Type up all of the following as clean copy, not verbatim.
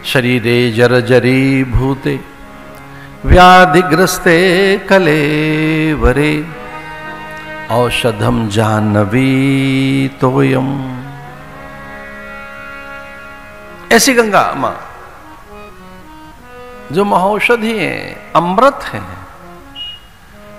शरीरे जर्जरी भूते व्याधिग्रस्ते कलेवरे औषधम जाह्नवी तोयम। ऐसी गंगा मां जो महौषधि है, अमृत है,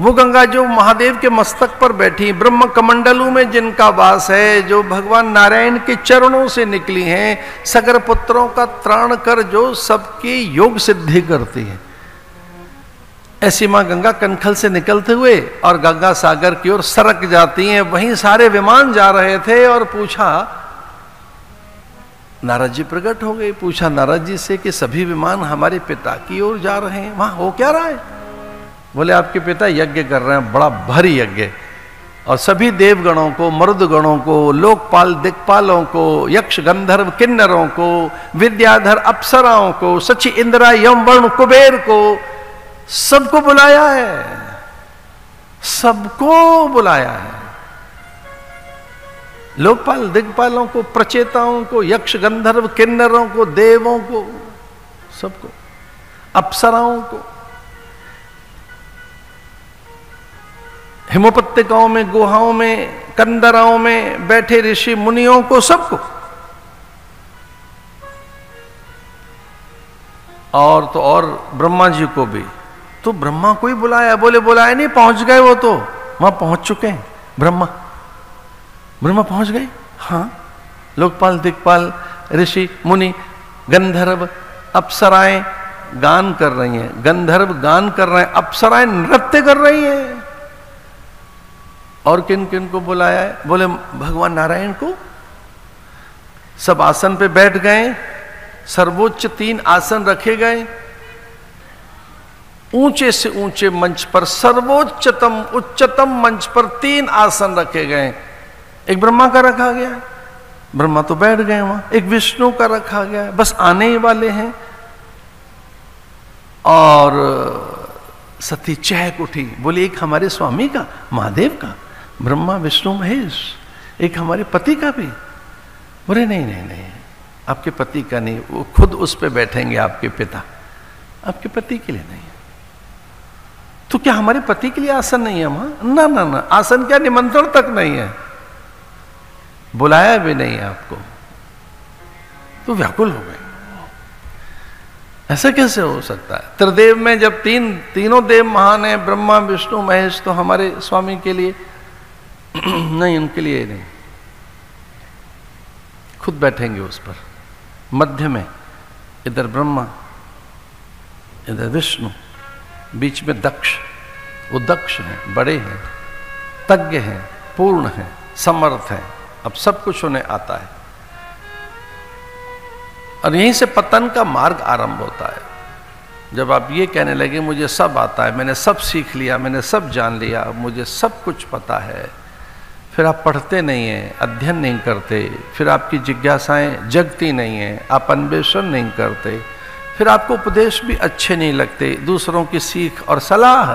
वो गंगा जो महादेव के मस्तक पर बैठी, ब्रह्म कमंडलू में जिनका वास है, जो भगवान नारायण के चरणों से निकली हैं, सगर पुत्रों का त्राण कर जो सबकी योग सिद्धि करती है, ऐसी मां गंगा कनखल से निकलते हुए और गंगा सागर की ओर सरक जाती हैं। वहीं सारे विमान जा रहे थे और पूछा, नारद जी प्रकट हो गए, पूछा नारद जी से कि सभी विमान हमारे पिता की ओर जा रहे हैं, वहां हो क्या रहा है? बोले आपके पिता यज्ञ कर रहे हैं, बड़ा भारी यज्ञ, और सभी देवगणों को, मरुदगणों को, लोकपाल दिक्पालों को, यक्ष गंधर्व किन्नरों को, विद्याधर अप्सराओं को, सची इंद्रा यम वरुण कुबेर को, सबको बुलाया है, सबको बुलाया है। लोकपाल दिग्पालों को, प्रचेताओं को, यक्ष गंधर्व किन्नरों को, देवों को, सबको, अप्सराओं को, हिमोपत्यकाओं में, गुहाओं में, कंदराओं में बैठे ऋषि मुनियों को, सबको। और तो और ब्रह्मा जी को भी। तो ब्रह्मा को ही बुलाया? बोले बुलाया नहीं, पहुंच गए, वो तो वहां पहुंच चुके हैं। ब्रह्मा पहुंच गए। हाँ, लोकपाल दिक्पाल ऋषि मुनि गंधर्व अप्सराएं गान कर रही हैं, गंधर्व गान कर रहे हैं, अप्सराएं नृत्य कर रही हैं। और किन किन को बुलाया है? बोले भगवान नारायण को। सब आसन पे बैठ गए, सर्वोच्च 3 आसन रखे गए, ऊंचे से ऊंचे मंच पर, सर्वोच्चतम उच्चतम मंच पर 3 आसन रखे गए। एक ब्रह्मा का रखा गया है, ब्रह्मा तो बैठ गए वहां। एक विष्णु का रखा गया है, बस आने ही वाले हैं। और सती चहक उठी, बोली एक हमारे स्वामी का, महादेव का, ब्रह्मा विष्णु महेश, एक हमारे पति का भी। बोले नहीं नहीं नहीं, आपके पति का नहीं, वो खुद उस पे बैठेंगे, आपके पिता, आपके पति के लिए नहीं। तो क्या हमारे पति के लिए आसन नहीं है वहां? ना ना ना, आसन क्या, निमंत्रण तक नहीं है, बुलाया भी नहीं है आपको। तो व्याकुल हो गए, ऐसा कैसे हो सकता है? त्रिदेव में जब तीनों देव महान है, ब्रह्मा विष्णु महेश, तो हमारे स्वामी के लिए नहीं, उनके लिए नहीं, खुद बैठेंगे उस पर। मध्य में इधर ब्रह्मा, इधर विष्णु, बीच में दक्ष। वो दक्ष हैं, बड़े हैं, तज्ञ हैं, पूर्ण हैं, समर्थ हैं, अब सब कुछ उन्हें आता है। और यहीं से पतन का मार्ग आरंभ होता है। जब आप ये कहने लगे मुझे सब आता है, मैंने सब सीख लिया, मैंने सब जान लिया, मुझे सब कुछ पता है, फिर आप पढ़ते नहीं हैं, अध्ययन नहीं करते, फिर आपकी जिज्ञासाएं जगती नहीं हैं, आप अन्वेषण नहीं करते, फिर आपको उपदेश भी अच्छे नहीं लगते, दूसरों की सीख और सलाह,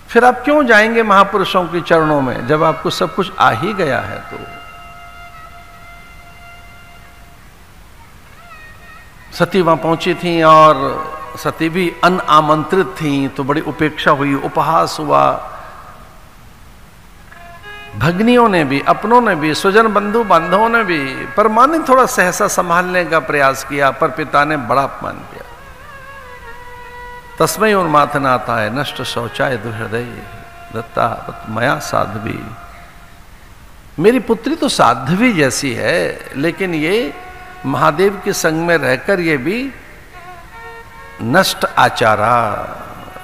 फिर आप क्यों जाएंगे महापुरुषों के चरणों में जब आपको सब कुछ आ ही गया है? तो सती वहां पहुंची थी और सती भी अनामंत्रित थी, तो बड़ी उपेक्षा हुई, उपहास हुआ। भग्नियों ने भी, अपनों ने भी, स्वजन बंधु बांधवों ने भी, पर मां ने थोड़ा सहसा संभालने का प्रयास किया, पर पिता ने बड़ा अपमान किया। तस्मै उन्माथनाता है नष्ट शौचाय दुर्हृदय दत्ता मया साध्वी। मेरी पुत्री तो साध्वी जैसी है, लेकिन ये महादेव के संग में रहकर ये भी नष्ट आचारा,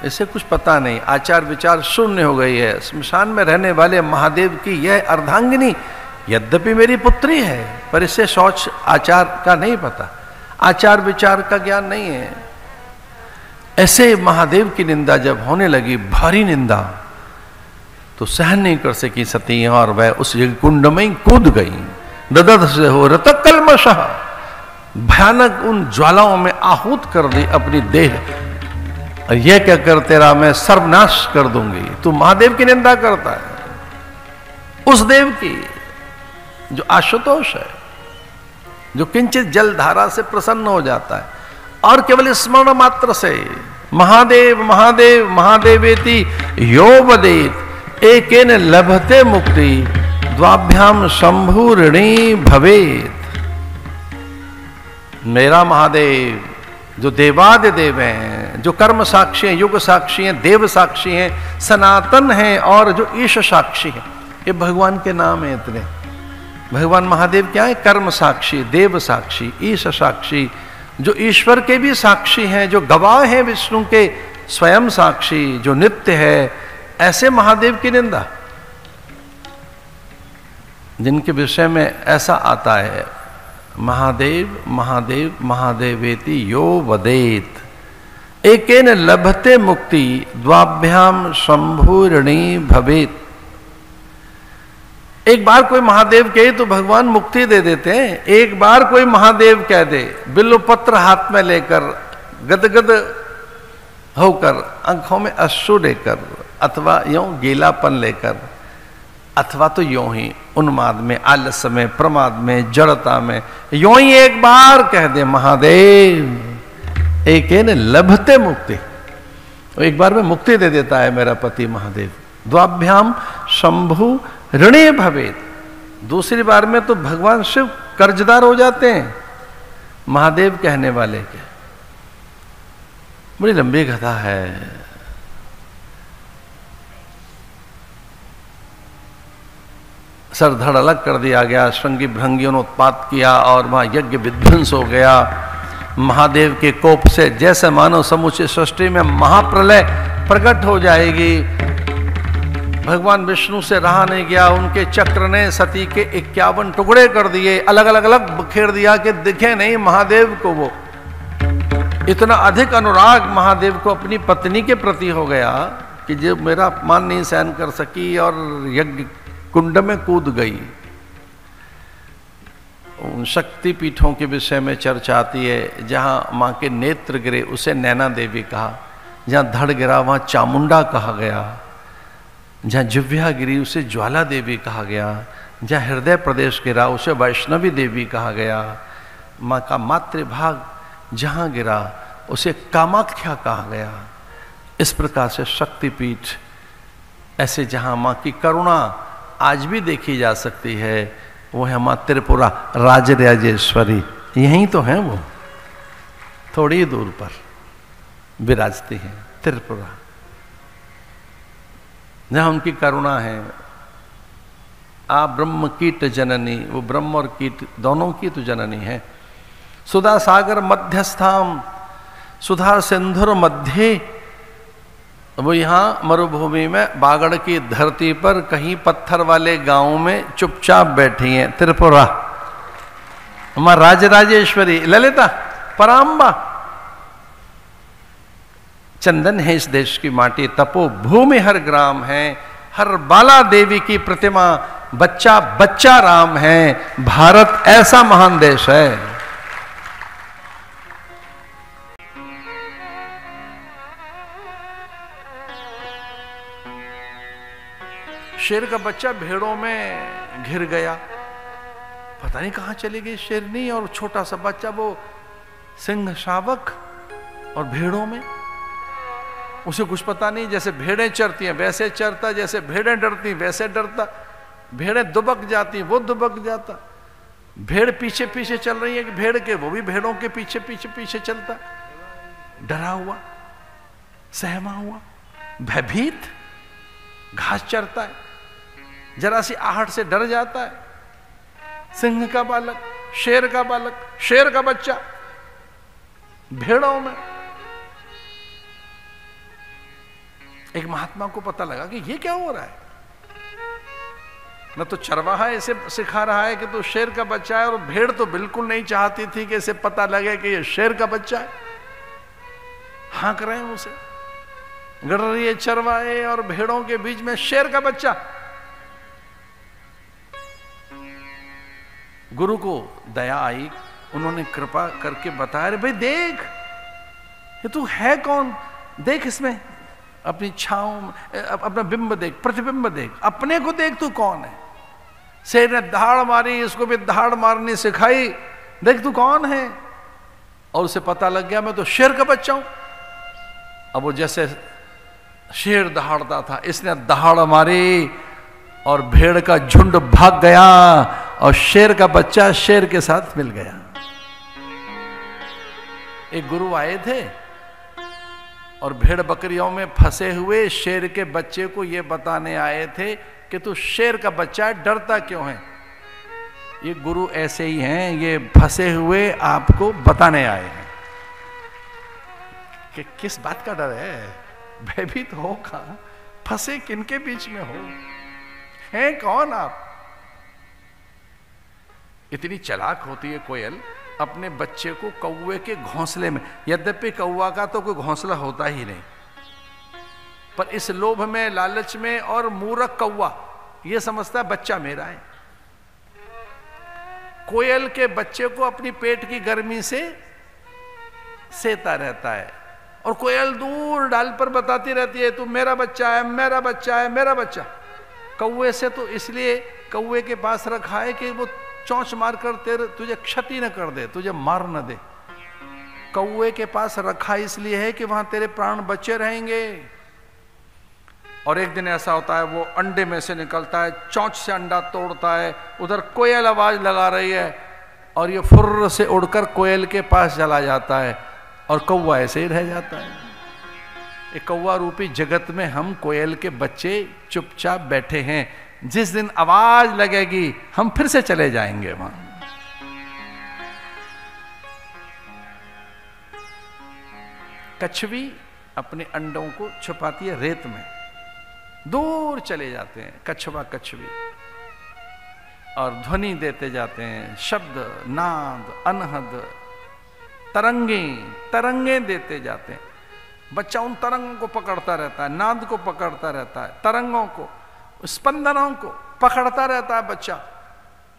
इसे कुछ पता नहीं, आचार विचार शून्य हो गई है। स्मशान में रहने वाले महादेव की यह अर्धांगिनी यद्यपि मेरी पुत्री है, पर इसे शौच आचार का नहीं पता, आचार विचार का ज्ञान नहीं है। ऐसे महादेव की निंदा जब होने लगी, भारी निंदा, तो सहन नहीं कर सकी सती और वह उस कुंड में कूद गई। ददध से हो रतक कलमशः, भयानक उन ज्वालाओं में आहूत कर दी अपनी देह, और यह क्या कर तेरा मैं सर्वनाश कर दूंगी। तू महादेव की निंदा करता है, उस देव की जो आशुतोष है। जो किंचित जल धारा से प्रसन्न हो जाता है और केवल स्मरण मात्र से महादेव महादेव महादेवेति यो वदेत एकेन लभते मुक्ति द्वाभ्याम शंभु ऋणी भवेत। मेरा महादेव जो देवादिदेव हैं, जो कर्म साक्षी हैं, युग साक्षी हैं, देव साक्षी हैं, सनातन हैं और जो ईश साक्षी हैं, ये भगवान के नाम है इतने। भगवान महादेव क्या है? कर्म साक्षी, देव साक्षी, ईश साक्षी, जो ईश्वर के भी साक्षी हैं, जो गवाह हैं विष्णु के, स्वयं साक्षी, जो नित्य है। ऐसे महादेव की निंदा जिनके विषय में ऐसा आता है महादेव महादेव महादेवेति यो वदेत एकेन लभते मुक्ति द्वाभ्याम शंभु ऋणी भवेत। एक बार कोई महादेव कहे तो भगवान मुक्ति दे देते हैं। एक बार कोई महादेव कह दे, बिल्व पत्र हाथ में लेकर, गदगद होकर, आंखों में अश्रु लेकर, अथवा यूं गीलापन लेकर, अथवा तो यूं ही उन्माद में, आलस्य में, प्रमाद में, जड़ता में, यूं ही एक बार कह दे महादेव एकेन लभते मुक्ति, तो एक बार में मुक्ति दे देता है मेरा पति महादेव। द्वाभ्याम शंभु ऋणी भवेत। दूसरी बार में तो भगवान शिव कर्जदार हो जाते हैं महादेव कहने वाले के। बड़ी लंबी कथा है। सर धड़ अलग कर दिया गया, श्रृंगी भृंगियों ने उत्पात किया और वहां यज्ञ विध्वंस हो गया महादेव के कोप से। जैसे मानव समूचे सृष्टि में महाप्रलय प्रकट हो जाएगी। भगवान विष्णु से रहा नहीं गया, उनके चक्र ने सती के 51 टुकड़े कर दिए, अलग अलग अलग बखेर दिया कि दिखे नहीं महादेव को। वो इतना अधिक अनुराग महादेव को अपनी पत्नी के प्रति हो गया कि जो मेरा अपमान नहीं सहन कर सकी और यज्ञ कुंड में कूद गई। उन शक्ति पीठों के विषय में चर्चा आती है। जहां मां के नेत्र गिरे उसे नैना देवी कहा, जहां धड़ गिरा वहां चामुंडा कहा गया, जहां जिह्वा गिरी उसे ज्वाला देवी कहा गया, जहां हृदय प्रदेश गिरा उसे वैष्णवी देवी कहा गया, मां का मातृभाग जहां गिरा उसे कामाख्या कहा गया। इस प्रकार से शक्तिपीठ ऐसे जहां मां की करुणा आज भी देखी जा सकती है, वो है मां त्रिपुरा राजराजेश्वरी। यहीं तो है वो, थोड़ी दूर पर विराजती है त्रिपुरा, जहां उनकी करुणा है। आ ब्रह्म कीट जननी, वो ब्रह्म और कीट दोनों की तो जननी है। सुधा सागर मध्यस्थाम, सुधा सिंधुर मध्य, वो यहाँ मरुभूमि में बागड़ की धरती पर कहीं पत्थर वाले गांव में चुपचाप बैठी हैं त्रिपुरा मां राजराजेश्वरी ललिता पराम्बा। चंदन है इस देश की माटी, तपो भूमि हर ग्राम है, हर बाला देवी की प्रतिमा, बच्चा बच्चा राम है। भारत ऐसा महान देश है। शेर का बच्चा भेड़ों में घिर गया, पता नहीं कहां चली गई शेरनी, और छोटा सा बच्चा वो सिंह शावक और भेड़ों में, उसे कुछ पता नहीं। जैसे भेड़ें चरती हैं वैसे चरता, जैसे भेड़ें डरती वैसे डरता, भेड़ें दुबक जाती वो दुबक जाता, भेड़ पीछे पीछे चल रही है कि भेड़ के, वो भी भेड़ों के पीछे पीछे पीछे चलता, डरा हुआ, सहमा हुआ, भयभीत, घास चरता है, जरा सी आहट से डर जाता है। सिंह का बालक, शेर का बालक, शेर का बच्चा भेड़ों में। एक महात्मा को पता लगा कि ये क्या हो रहा है, न तो चरवाहा इसे सिखा रहा है कि तो शेर का बच्चा है, और भेड़ तो बिल्कुल नहीं चाहती थी कि इसे पता लगे कि ये शेर का बच्चा है। हाँक रहे हैं उसे, गड़ रही है चरवाहे और भेड़ों के बीच में शेर का बच्चा। गुरु को दया आई, उन्होंने कृपा करके बताया, अरे भाई देख ये तू है कौन, देख इसमें अपनी छांव, अपना बिंब देख, प्रतिबिंब देख, अपने को देख तू कौन है। शेर ने दहाड़ मारी, इसको भी दहाड़ मारनी सिखाई, देख तू कौन है। और उसे पता लग गया मैं तो शेर का बच्चा हूं। अब वो जैसे शेर दहाड़ता था, इसने दहाड़ मारी और भेड़ का झुंड भाग गया और शेर का बच्चा शेर के साथ मिल गया। एक गुरु आए थे और भेड़ बकरियों में फंसे हुए शेर के बच्चे को यह बताने आए थे कि तू शेर का बच्चा है, डरता क्यों है। ये गुरु ऐसे ही हैं, ये फंसे हुए आपको बताने आए हैं कि किस बात का डर है, भयभीत हो कहां, फंसे किनके बीच में हो, हैं कौन आप। इतनी चालाक होती है कोयल, अपने बच्चे को कौवे के घोंसले में, यद्यपि कौवा का तो कोई घोंसला होता ही नहीं, पर इस लोभ में, लालच में, और मूर्ख कौवा यह समझता है बच्चा मेरा है, कोयल के बच्चे को अपनी पेट की गर्मी से सेता रहता है। और कोयल दूर डाल पर बताती रहती है तू मेरा बच्चा है, मेरा बच्चा है, मेरा बच्चा। कौवे से तो इसलिए कौवे के पास रखा है कि वो चोंच मारकर तुझे क्षति न कर दे, तुझे मार न दे। कौवे के पास रखा इसलिए है कि वहां तेरे प्राण बचे रहेंगे। और एक दिन ऐसा होता है वो अंडे में से निकलता है, चोंच से अंडा तोड़ता है, उधर कोयल आवाज लगा रही है और ये फुर्र से उड़कर कोयल के पास चला जाता है और कौवा ऐसे ही रह जाता है। एक कौवा रूपी जगत में हम कोयल के बच्चे चुपचाप बैठे हैं, जिस दिन आवाज लगेगी हम फिर से चले जाएंगे वहां। कछवी अपने अंडों को छुपाती है रेत में, दूर चले जाते हैं कछवा कछवी और ध्वनि देते जाते हैं, शब्द, नाद, अनहद, तरंगे देते जाते हैं। बच्चा उन तरंगों को पकड़ता रहता है, नाद को पकड़ता रहता है, तरंगों को, स्पंदनों को पकड़ता रहता है बच्चा।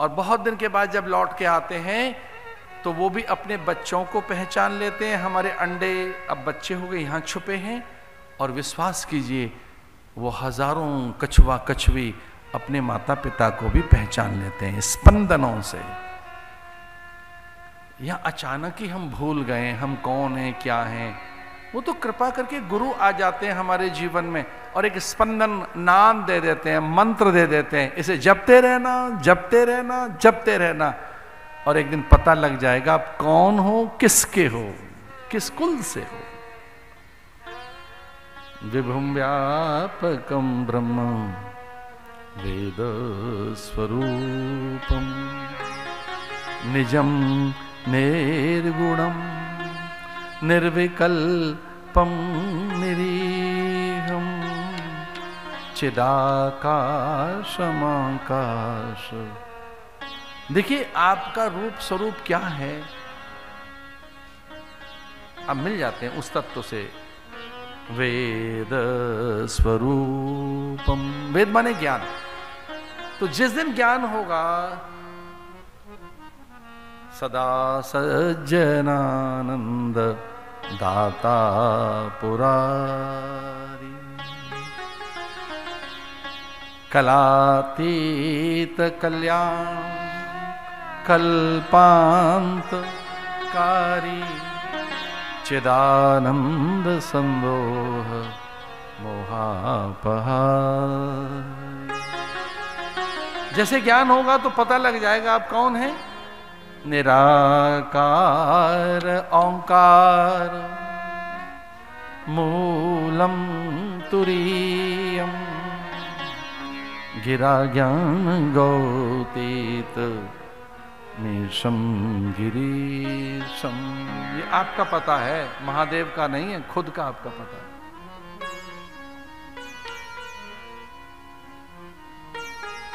और बहुत दिन के बाद जब लौट के आते हैं तो वो भी अपने बच्चों को पहचान लेते हैं, हमारे अंडे अब बच्चे हो गए यहाँ छुपे हैं। और विश्वास कीजिए वो हजारों कछुआ कछवी अपने माता पिता को भी पहचान लेते हैं स्पंदनों से। या अचानक ही हम भूल गए हम कौन हैं, क्या हैं। वो तो कृपा करके गुरु आ जाते हैं हमारे जीवन में और एक स्पंदन, नाम दे देते हैं, मंत्र दे देते हैं, इसे जपते रहना, जपते रहना, जपते रहना। और एक दिन पता लग जाएगा आप कौन हो, किसके हो, किस कुल से हो। विभुम व्यापकम ब्रह्म वेद स्वरूपम निजम निर्गुणम निर्विकल्पम निरीहम चिदाकाशमाकाश। देखिए आपका रूप स्वरूप क्या है, अब मिल जाते हैं उस तत्व से। वेद स्वरूपम, वेद माने ज्ञान। तो जिस दिन ज्ञान होगा सदा सज्जनानंद दाता पुरारी कलातीत कल्याण कल्पांत कारी चिदानंद संदोह मोहापहार। जैसे ज्ञान होगा तो पता लग जाएगा आप कौन हैं। निराकार ओंकार मूलम तुरीयम गिरा ज्ञान गौतीत मीशम गिरीशम। ये आपका पता है, महादेव का नहीं है, खुद का आपका पता है।